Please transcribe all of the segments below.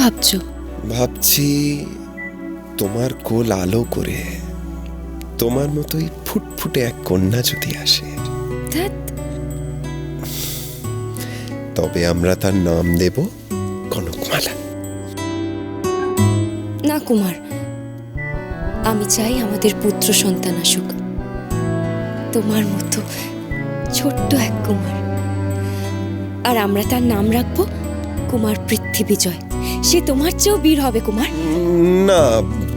ভাবছো? ভাবছি তোমার কোল আলো করে তোমার মতোই ফুটফুটে এক কন্যা যদি আসে, তবে আমরা তার নাম দেব কনকমালা। না কুমার, আমি চাই আমাদের পুত্র সন্তান আসুক, তোমার মতো ছোট্ট এক কুমার। আর আমরা তার নাম রাখবো কুমার পৃথ্বীবিজয়। সে তোমার চেয়েও বীর হবে কুমার। না,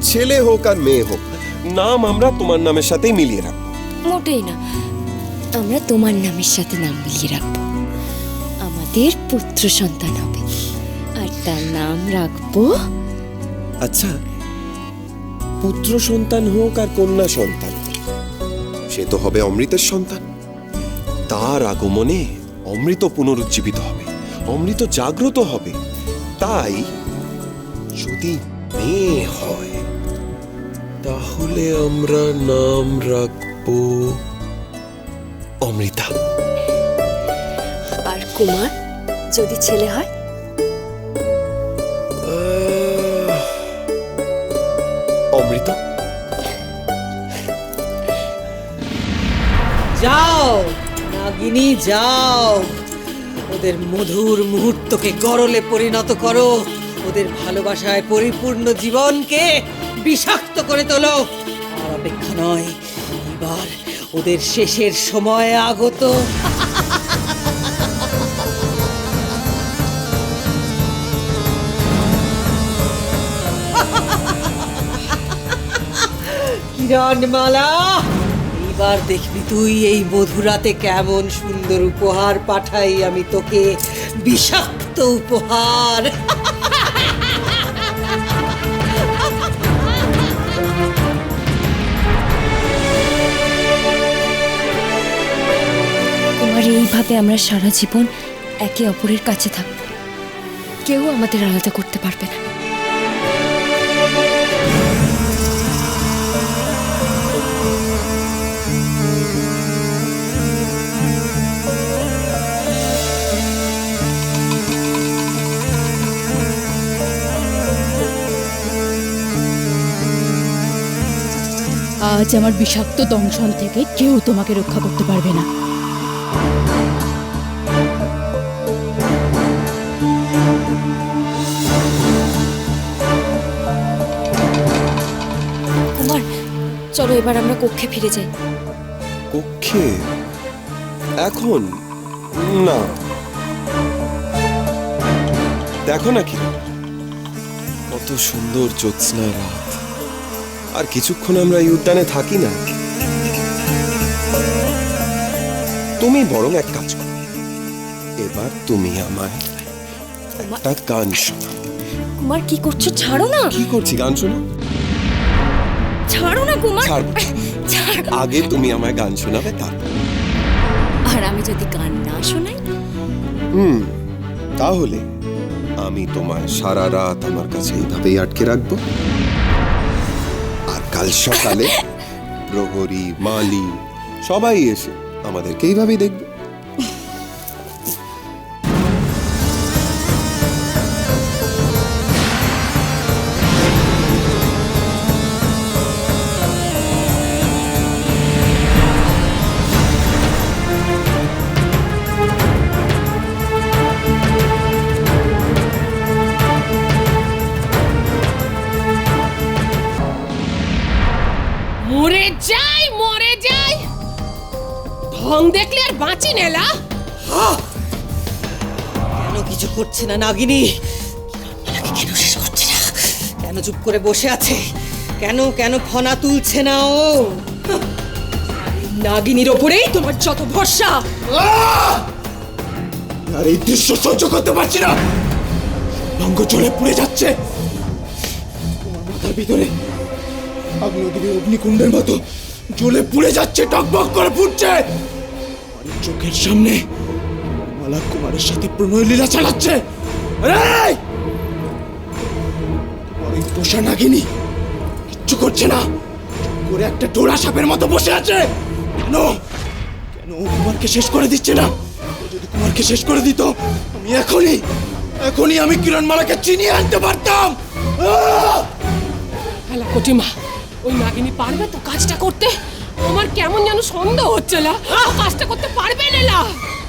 ছেলে হোক আর মেয়ে হোক, নাম আমরা তোমার নামের সাথেই মিলিয়ে রাখবো। মোটেই না, আমরা তোমার নামের সাথে নাম মিলিয়ে রাখবো। আমাদের পুত্র সন্তান হবে আর তার নাম রাখবো। আচ্ছা, পুত্র সন্তান হোক আর কন্যা সন্তান, সে তো হবে অমৃতের সন্তান। তার আগমনে অমৃত পুনরুজ্জীবিত হবে, অমৃত জাগ্রত হবে। তাই যদি মেয়ে হয় তাহলে আমরা নাম রাখবো অমৃতা। আর কুমার যদি ছেলে হয়? অমৃত। যাও নাগিনী, যাও, ওদের মধুর মুহূর্তকে গরলে পরিণত করো, ওদের ভালোবাসায় পরিপূর্ণ জীবনকে বিষাক্ত করে তোলো। আর অপেক্ষা নয়, এবার ওদের শেষের সময় আগত। কিরণমালা, এবার দেখবি তুই এই মধুরাতে কেমন সুন্দর উপহার পাঠাই আমি তোকে, বিষাক্ত উপহার। কুমার, এইভাবে আমরা সারা জীবন একে অপরের কাছে থাকব, কেউ আমাদের আলাদা করতে পারবে না। আজ আমার বিষাক্ত দংশন থেকে কেউ তোমাকে রক্ষা করতে পারবে না। কুমার, চলো এবার আমরা কক্ষে ফিরে যাই। কক্ষে? এখন না, দেখো না কি কত সুন্দর জ্যোৎস্না রাত। আর কিছুক্ষণ আমরা এই উদ্যানে থাকি না? তুমি বরং এক কাজ করো, এবার তুমি আমায় একটা গান শোনো। কুমার, কি করছো? ছাড়ো না। কি করছি? গান শোনো। ছাড়ো না কুমার। ছাড়বো। আগে তুমি আমায় গান শোনাবে, তারপর। আর আমি যদি গান না শোনাই? তাহলে আমি তোমায় সারা রাত আমার কাছে এইভাবেই আটকে রাখবো। আর কাল সকালে প্রহরী, মালি সবাই এসে আমাদেরকে এইভাবেই দেখবে। মরে যাই, মরে যাই, ঢং দেখলে আর বাঁচি নেলা। কেন কিছু করছে না নাগিনী? কেন শেষ করছে না? কেন চুপ করে বসে আছে? কেন কেন ফনা তুলছে না ও? নাগিনীর ওপরেই তোমার যত ভরসা। আর এই দৃশ্য সহ্য করতে পারছি না, অঙ্গ জ্বলে পুড়ে যাচ্ছে। তোমার মাথার ভিতরে আগ্নেয়গিরি অগ্নিকুণ্ডের মতো জ্বলে পুড়ে যাচ্ছে, টকবক করে ফুটছে। আর চোখের সামনে মালা কুমারের সাথে প্রণয় লীলা চালাচ্ছে। তোমার ওই পোষা নাগিনী কিচ্ছু করছে না, করে একটা ডোরা সাপের মতো বসে আছে। কেন কেন কুমারকে শেষ করে দিচ্ছে না? যদি কুমারকে শেষ করে দিত, আমি এখনই আমি কিরণমালাকে চিনিয়ে আনতে পারতাম। হেলা কটিমা, ওই নাগিনী পারবে তো কাজটা করতে? আমার কেমন যেন সন্দেহ হচ্ছে না, ও কাজটা করতে পারবে না।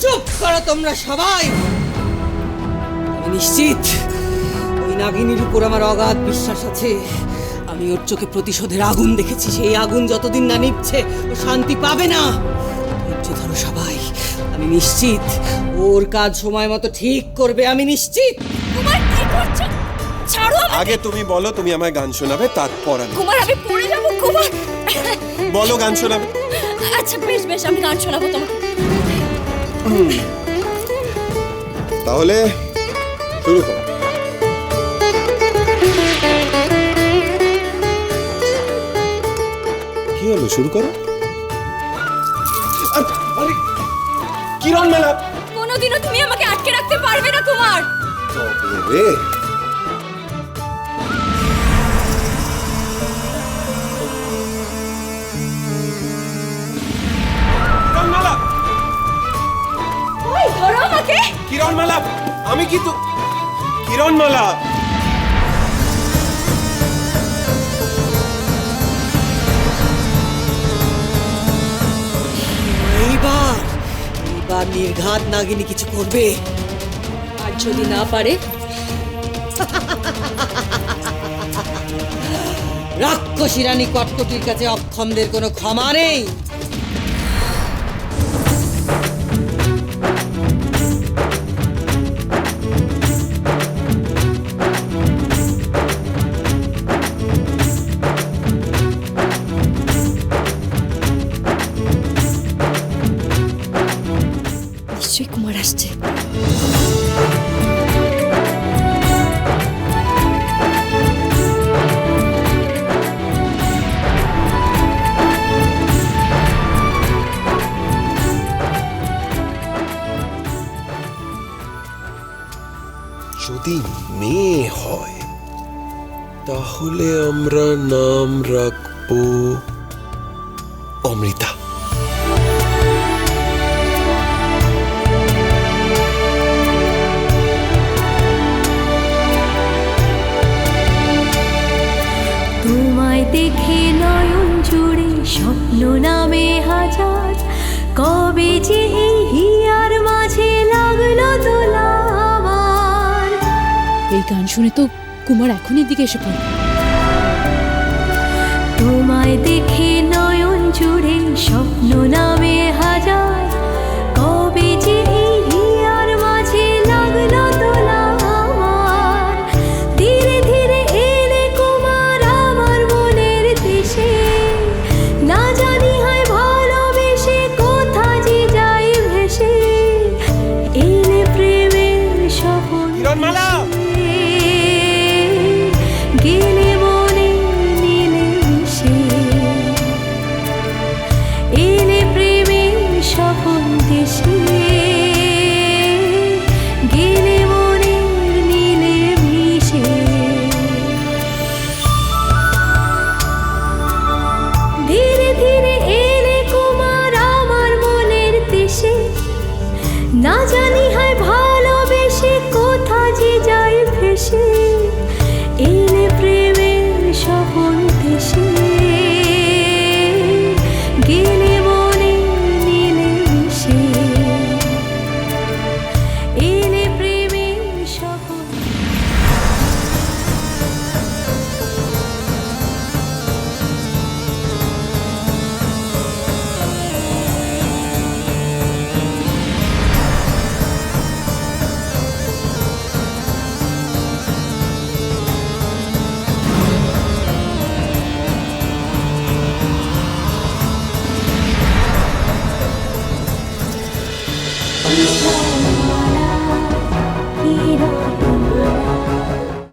চুপ করো তোমরা সবাই। আমি নিশ্চিত ওই নাগিনীর উপর আমার অগাধ বিশ্বাস আছে। আমি ওর চোখে প্রতিশোধের আগুন দেখেছি। সেই আগুন যতদিন না নিভছে ও শান্তি পাবে না। ধৈর্য ধরো সবাই। আমি নিশ্চিত ওর কাজ সময় মতো ঠিক করবে। আমি নিশ্চিত। কুমার কি করছো? ছাড়ো আমাকে। আগে তুমি বলো, তুমি আমায় গান শোনাবে, তারপর আমি। কুমার আমি পড়ে যাবো কুমার। বলো গান শোনাবে। আচ্ছা বেশ বেশ, আমি গান শোনাবো তোমাকে। তাহলে শুরু করো। কি হলো, শুরু করো। আরে কিরণমালা, কোনোদিনও তুমি আমাকে আটকে রাখতে পারবে না কুমার। রে কিরণমালা, ওই ধরো আমাকে। কিরণমালা, আমি কি তো কিরণমালা। এইবার এইবার নির্ঘাত নাগিনী কিছু করবে। আর যদি না পারে? রাক্ষসী রানী কটকটির কাছে অক্ষমদের কোনো ক্ষমা নেই। নিশ্চয়ই কুমার আসছে। যদি মেয়ে হয় তাহলে আমরা নাম রাখবো অমৃতা। তোমায় দেখে নয়ন জুড়ে স্বপ্ন নামে হাজার, কবে যে এই হিয়ার মাঝে লাগলো দোলা আমার। এই গান শুনে তো কুমার এখনই দিকে এসে পড়বে। তোমায় দেখে নয়ন জুড়ে স্বপ্ন না